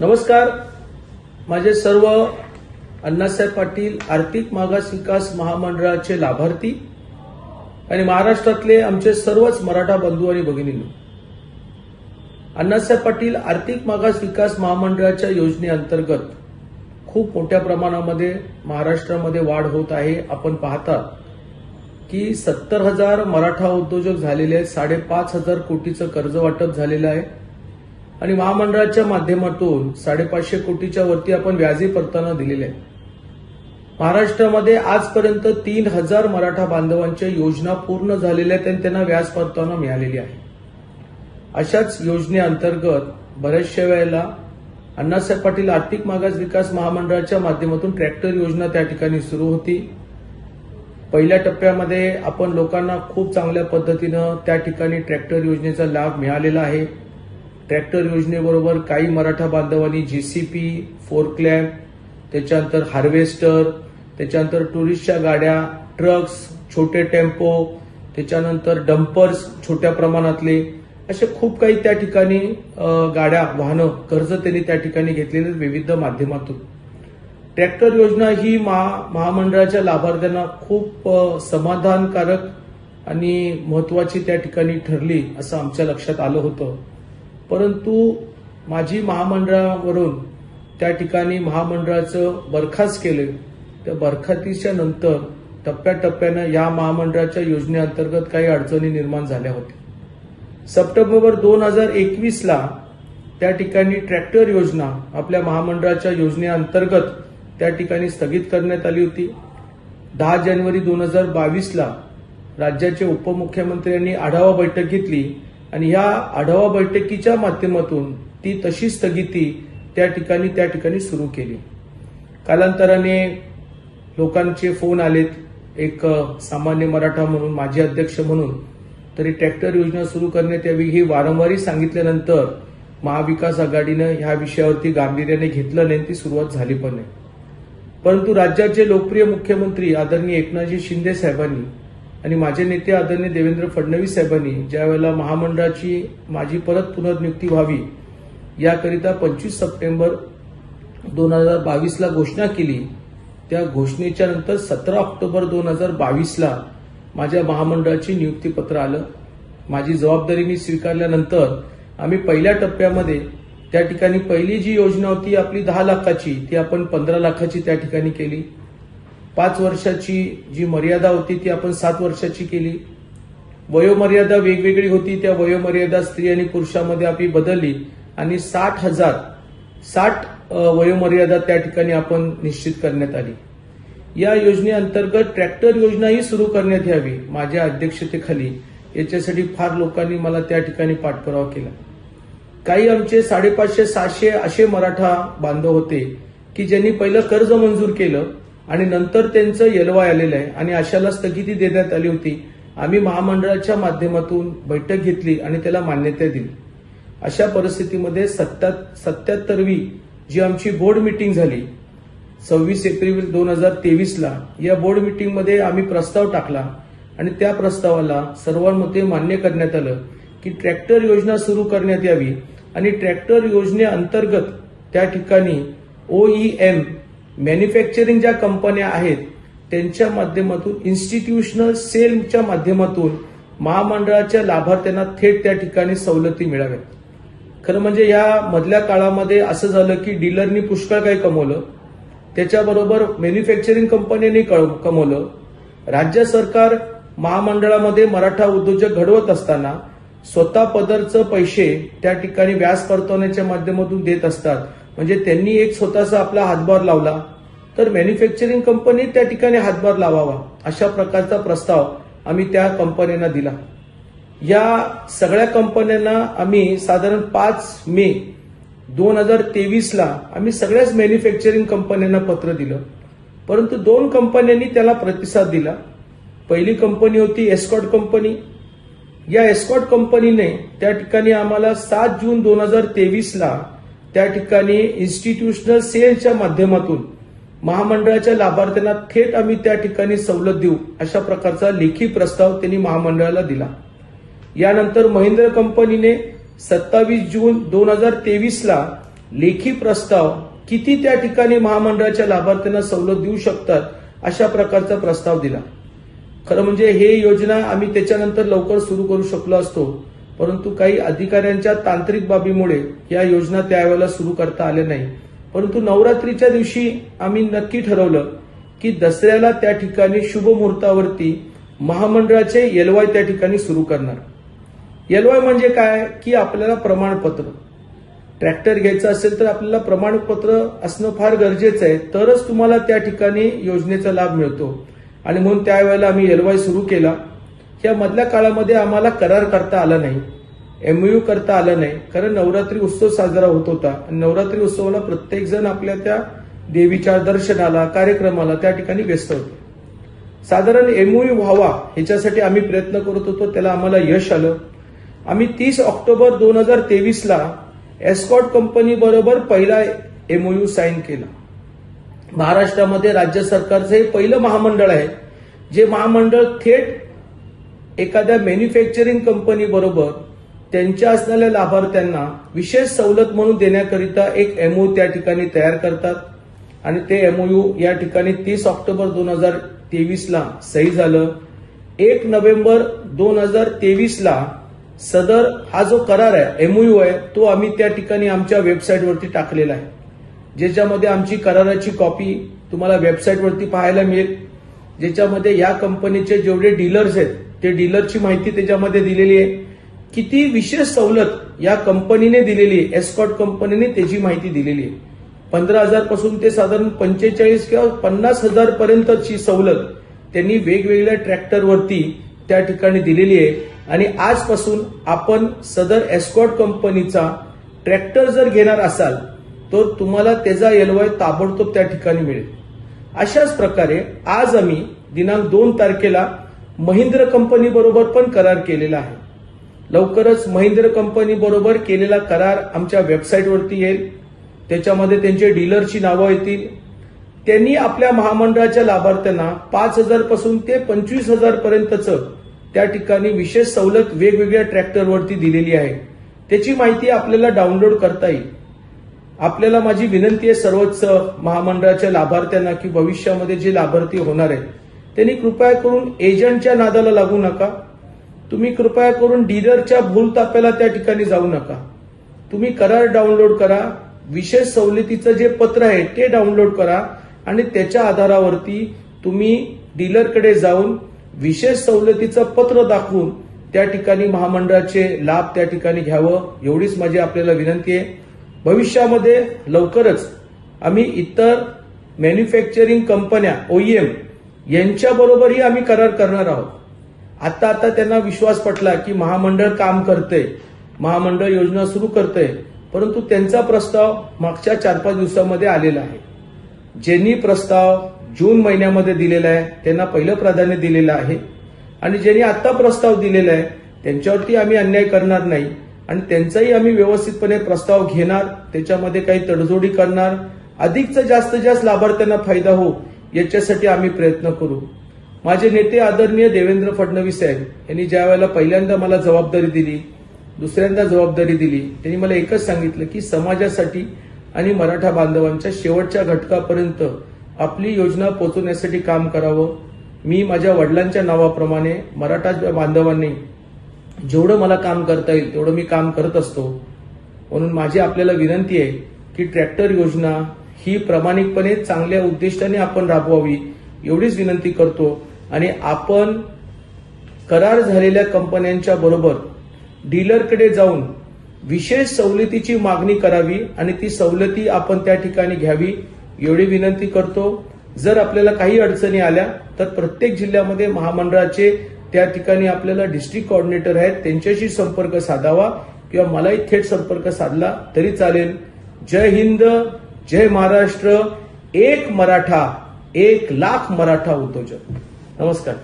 नमस्कार. माझे सर्व अण्णासाहेब पाटील आर्थिक मागास विकास महामंडळाचे लाभार्थी आणि महाराष्ट्रातले आमचे सर्वच मराठा बंधू आणि भगिनींनो, अण्णासाहेब पाटील आर्थिक मागास विकास महामंडळाच्या योजनेअंतर्गत खूप मोठ्या प्रमाणामध्ये महाराष्ट्रामध्ये वाढ होत आहे. आपण पाहता की 70,000 मराठा उद्योजक झालेले आहेत, 5,500 कोटीचं कर्ज वाटप झालेलं आहे आणि महामंडळाच्या माध्यमातून 550 कोटीच्या वरती आपण व्याजी परताना दिलेले आहे. महाराष्ट्रामध्ये आजपर्यंत 3,000 मराठा बांधवांच्या योजना पूर्ण झालेल्या आहेत आणि त्यांना व्याज परताना मिळालेली आहे. अशाच योजनेअंतर्गत बऱ्याचशा वेळेला अण्णासाहेब पाटील आर्थिक मागास विकास महामंडळाच्या माध्यमातून ट्रॅक्टर योजना त्या ठिकाणी सुरू होती. पहिल्या टप्प्यामध्ये आपण लोकांना खूप चांगल्या पद्धतीनं त्या ठिकाणी ट्रॅक्टर योजनेचा लाभ मिळालेला आहे. ट्रॅक्टर योजनेबरोबर काही मराठा बांधवांनी जेसीपी, फोरक्लॅम्प, त्याच्यानंतर हार्वेस्टर, त्याच्यानंतर टुरिस्टच्या गाड्या, ट्रक्स, छोटे टेम्पो, त्याच्यानंतर डंपर्स छोट्या प्रमाणातले असे खूप काही त्या ठिकाणी गाड्या, वाहनं कर्ज त्यांनी त्या ठिकाणी घेतलेले विविध माध्यमातून. ट्रॅक्टर योजना ही महामंडळाच्या लाभार्थ्यांना खूप समाधानकारक आणि महत्वाची त्या ठिकाणी ठरली असं आमच्या लक्षात आलं होतं. परंतु माझी महामंडळावरून त्या ठिकाणी महामंडळाचं बरखास्त केलं. त्या बरखास्तीच्या नंतर टप्प्याटप्प्यानं या महामंडळाच्या योजनेअंतर्गत काही अडचणी निर्माण झाल्या होत्या. सप्टेंबर 2021ला त्या ठिकाणी ट्रॅक्टर योजना आपल्या महामंडळाच्या योजनेअंतर्गत त्या ठिकाणी स्थगित करण्यात आली होती. 10 जानेवारी 2022ला राज्याचे उपमुख्यमंत्र्यांनी आढावा बैठक घेतली आणि या आढावा बैठकीच्या माध्यमातून ती तशी स्थगिती त्या ठिकाणी सुरू केली. कालांतराने लोकांचे फोन आलेत. एक सामान्य मराठा म्हणून, माजी अध्यक्ष म्हणून तरी ट्रॅक्टर योजना सुरू करण्यात यावी ही वारंवार सांगितल्यानंतर महाविकास आघाडीनं ह्या विषयावरती गांभीर्याने घेतलं नाही, ती सुरुवात झाली पण नाही. परंतु राज्याचे लोकप्रिय मुख्यमंत्री आदरणीय एकनाथजी शिंदे साहेबांनी आणि माझे नेते आदरणीय देवेंद्र फडणवीस साहेबांनी ज्या वेळेला महामंडळाची माझी परत पुनर्नियुक्ती व्हावी याकरिता 25 सप्टेंबर 2022ला घोषणा केली. त्या घोषणेच्या नंतर 17 ऑक्टोबर 2022ला माझ्या महामंडळाची नियुक्तीपत्र आलं. माझी जबाबदारी मी स्वीकारल्यानंतर आम्ही पहिल्या टप्प्यामध्ये त्या ठिकाणी पहिली जी योजना होती आपली 10 लाखाची ती आपण 15 लाखाची त्या ठिकाणी केली. 5 वर्षाची जी मर्यादा होती ती आपण 7 वर्षाची केली. वयोमर्यादा वेगवेगळी होती, त्या वयोमर्यादा स्त्री आणि पुरुषांमध्ये आपली बदलली आणि 60 वयोमर्यादा त्या ठिकाणी आपण निश्चित करण्यात आली. या योजनेअंतर्गत ट्रॅक्टर योजना ही सुरू करण्यात यावी माझ्या अध्यक्षतेखाली. याच्यासाठी फार लोकांनी मला त्या ठिकाणी पाठपुरावा केला. काही आमचे 550-600 असे मराठा बांधव होते की ज्यांनी पहिलं कर्ज मंजूर केलं आणि नंतर त्यांचं एलवाय आलेलं आहे आणि अशाला स्थगिती देण्यात आली होती. आम्ही महामंडळाच्या माध्यमातून बैठक घेतली आणि त्याला मान्यता दिली. अशा परिस्थितीमध्ये 77वी जी आमची बोर्ड मीटिंग झाली 26 एप्रिल 2023ला, या बोर्ड मीटिंगमध्ये आम्ही प्रस्ताव टाकला आणि त्या प्रस्तावाला सर्वांमध्ये मान्य करण्यात आलं की ट्रॅक्टर योजना सुरू करण्यात यावी आणि ट्रॅक्टर योजनेअंतर्गत त्या ठिकाणी OEM मॅन्युफॅक्चरिंग ज्या कंपन्या आहेत त्यांच्या माध्यमातून इन्स्टिट्यूशनल सेलच्या माध्यमातून महामंडळाच्या लाभार्थ्यांना थेट त्या ठिकाणी सवलती मिळाव्यात. खरं म्हणजे या मधल्या काळामध्ये असं झालं की डीलरनी पुष्कळ काही कमवलं, त्याच्याबरोबर मॅन्युफॅक्चरिंग कंपन्यांनी कमवलं. राज्य सरकार महामंडळामध्ये मराठा उद्योजक घडवत असताना स्वतः पदरचं पैसे त्या ठिकाणी व्याज परतवण्याच्या माध्यमातून देत असतात. म्हणजे त्यांनी एक स्वतःचा आपला हातभार लावला तर मॅन्युफॅक्चरिंग कंपनी त्या ठिकाणी हातभार लावावा अशा प्रकारचा प्रस्ताव आम्ही त्या कंपन्यांना दिला. या सगळ्या कंपन्यांना आम्ही साधारण 5 मे 2023ला आम्ही सगळ्याच मॅन्युफॅक्चरिंग कंपन्यांना पत्र दिलं. परंतु 2 कंपन्यांनी त्याला प्रतिसाद दिला. पहिली कंपनी होती एस्कॉर्ट कंपनी. या एस्कॉर्ट कंपनीने त्या ठिकाणी आम्हाला 7 जून 2023ला त्या ठिकाणी इन्स्टिट्यूशनल सेलच्या माध्यमातून महामंडळाच्या लाभार्थ्यांना थेट आम्ही त्या ठिकाणी सवलत देऊ अशा प्रकारचा लेखी प्रस्ताव त्यांनी महामंडळाला दिला. यानंतर महिंद्रा कंपनीने 27 जून 2023ला लेखी प्रस्ताव किती त्या ठिकाणी महामंडळाच्या लाभार्थ्यांना सवलत देऊ शकतात अशा प्रकारचा प्रस्ताव दिला. खरं म्हणजे हे योजना आम्ही त्याच्यानंतर लवकर सुरू करू शकलो असतो, परंतु काही अधिकाऱ्यांच्या तांत्रिक बाबीमुळे या योजना त्यावेळेला सुरू करता आल्या नाही. परंतु नवरात्रीच्या दिवशी आम्ही नक्की ठरवलं की दसऱ्याला त्या ठिकाणी शुभ मुहूर्तावरती महामंडळाचे LY त्या ठिकाणी सुरू करणार. LY म्हणजे काय की आपल्याला प्रमाणपत्र, ट्रॅक्टर घ्यायचं असेल तर आपल्याला प्रमाणपत्र असणं फार गरजेचं आहे, तरच तुम्हाला त्या ठिकाणी योजनेचा लाभ मिळतो. आणि म्हणून त्यावेळेला आम्ही LY सुरू केला. या मधल्या काळामध्ये आम्हाला करार करता आला नाही, MOU करता आलं नाही, कारण नवरात्री उत्सव साजरा होत होता आणि नवरात्री उत्सवाला प्रत्येक जण आपल्या त्या देवीच्या दर्शनाला, कार्यक्रमाला त्या ठिकाणी व्यस्त होतो. साधारण MOU व्हावा ह्याच्यासाठी आम्ही प्रयत्न करत होतो, त्याला आम्हाला यश आलं. आम्ही 30 ऑक्टोबर 2023ला एस्कॉर्ट कंपनी बरोबर पहिला MOU साईन केला. महाराष्ट्रामध्ये राज्य सरकारचं हे पहिलं महामंडळ आहे जे महामंडळ थेट एखाद्या मॅन्युफॅक्चरिंग कंपनी बरोबर त्यांच्या असणाऱ्या लाभार्थ्यांना विशेष सवलत म्हणून देण्याकरिता एक MOU त्या ठिकाणी तयार करतात आणि ते MOU या ठिकाणी 30 ऑक्टोबर 2023ला सही झालं. 1 नोव्हेंबर 2023ला सदर हा जो करार आहे, MOU आहे, तो आम्ही त्या ठिकाणी आमच्या वेबसाईटवरती टाकलेला आहे, ज्याच्यामध्ये आमची कराराची कॉपी तुम्हाला वेबसाईटवरती पाहायला मिळेल, ज्याच्यामध्ये या कंपनीचे जेवढे डीलर्स आहेत ते डीलरची माहिती त्याच्यामध्ये दिलेली आहे. किती विशेष सवलत या कंपनीने दिलेली आहे, एस्कॉर्ट कंपनीने त्याची माहिती दिलेली आहे. 15,000 पासून ते साधारण 45 किंवा 50,000 पर्यंतची सवलत त्यांनी वेगवेगळ्या ट्रॅक्टरवरती त्या ठिकाणी दिलेली आहे. आणि आजपासून आपण सदर एस्कॉर्ट कंपनीचा ट्रॅक्टर जर घेणार असाल तर तुम्हाला त्याचा LY ताबडतोब त्या ठिकाणी मिळेल. अशाच प्रकारे आज आम्ही दिनांक 2 तारखेला महिंद्रा कंपनी बरोबर पण करार केलेला आहे. लवकरच महिंद्रा कंपनी बरोबर केलेला करार आमच्या वेबसाईटवरती येईल, त्याच्यामध्ये त्यांचे डीलरची नावं येतील. त्यांनी आपल्या महामंडळाच्या लाभार्थ्यांना 5,000 पासून ते 25,000 पर्यंतचं त्या ठिकाणी विशेष सवलत वेगवेगळ्या ट्रॅक्टरवरती दिलेली आहे. त्याची माहिती आपल्याला डाउनलोड करता येईल. आपल्याला माझी विनंती आहे सर्वच महामंडळाच्या लाभार्थ्यांना की भविष्यामध्ये जे लाभार्थी होणार आहेत त्यांनी कृपया करून एजंटच्या नादाला लागू नका. तुम्ही कृपया करून डीलरच्या भूलताप्याला त्या ठिकाणी जाऊ नका. तुम्ही करार डाउनलोड करा, विशेष सवलतीचं जे पत्र आहे ते डाउनलोड करा आणि त्याच्या आधारावरती तुम्ही डीलरकडे जाऊन विशेष सवलतीचं पत्र दाखवून त्या ठिकाणी महामंडळाचे लाभ त्या ठिकाणी घ्यावं, एवढीच माझी आपल्याला विनंती आहे. भविष्यामध्ये लवकरच आम्ही इतर मॅन्युफॅक्चरिंग कंपन्या OEM यांच्याबरोबरही आम्ही करार करणार आहोत. आता त्यांना विश्वास पटला की महामंडळ काम करतंय, महामंडळ योजना सुरू करतंय, परंतु त्यांचा प्रस्ताव मागच्या 4-5 दिवसामध्ये आलेला आहे. ज्यांनी प्रस्ताव जून महिन्यामध्ये दिलेला आहे त्यांना पहिलं प्राधान्य दिलेलं आहे आणि ज्यांनी आता प्रस्ताव दिलेला आहे त्यांच्यावरती आम्ही अन्याय करणार नाही आणि त्यांचाही आम्ही व्यवस्थितपणे प्रस्ताव घेणार, त्याच्यामध्ये काही तडजोडी करणार, अधिकचा जास्तीत जास्त लाभार्थ्यांना फायदा हो याच्यासाठी आम्ही प्रयत्न करू. माझे नेते आदरणीय देवेंद्र फडणवीस साहेब यांनी ज्या वेळेला पहिल्यांदा मला जबाबदारी दिली, दुसऱ्यांदा जबाबदारी दिली, त्यांनी मला एकच सांगितलं की समाजासाठी आणि मराठा बांधवांच्या शेवटच्या घटकापर्यंत आपली योजना पोहोचवण्यासाठी काम करावं. मी माझ्या वडिलांच्या नावाप्रमाणे मराठा बांधवांनी जेवढं मला काम करता येईल तेवढं मी काम करत असतो. म्हणून माझी आपल्याला विनंती आहे की ट्रॅक्टर योजना ही प्रामाणिकपणे चांगल्या उद्दिष्टाने आपण राबवावी, एवढीच विनंती करतो. आणि आपण करार झालेल्या कंपन्यांच्या बरोबर डीलरकडे जाऊन विशेष सवलतीची मागणी करावी आणि ती सवलती आपण त्या ठिकाणी घ्यावी, एवढी विनंती करतो. जर आपल्याला काही अडचणी आल्या तर प्रत्येक जिल्ह्यामध्ये महामंडळाचे त्या ठिकाणी आपल्याला डिस्ट्रिक्ट कोऑर्डिनेटर आहेत, त्यांच्याशी संपर्क साधावा किंवा मलाही थेट संपर्क साधला तरी चालेल. जय हिंद, जय महाराष्ट्र. एक मराठा, 1 लाख मराठा उद्योजक. नमस्कार.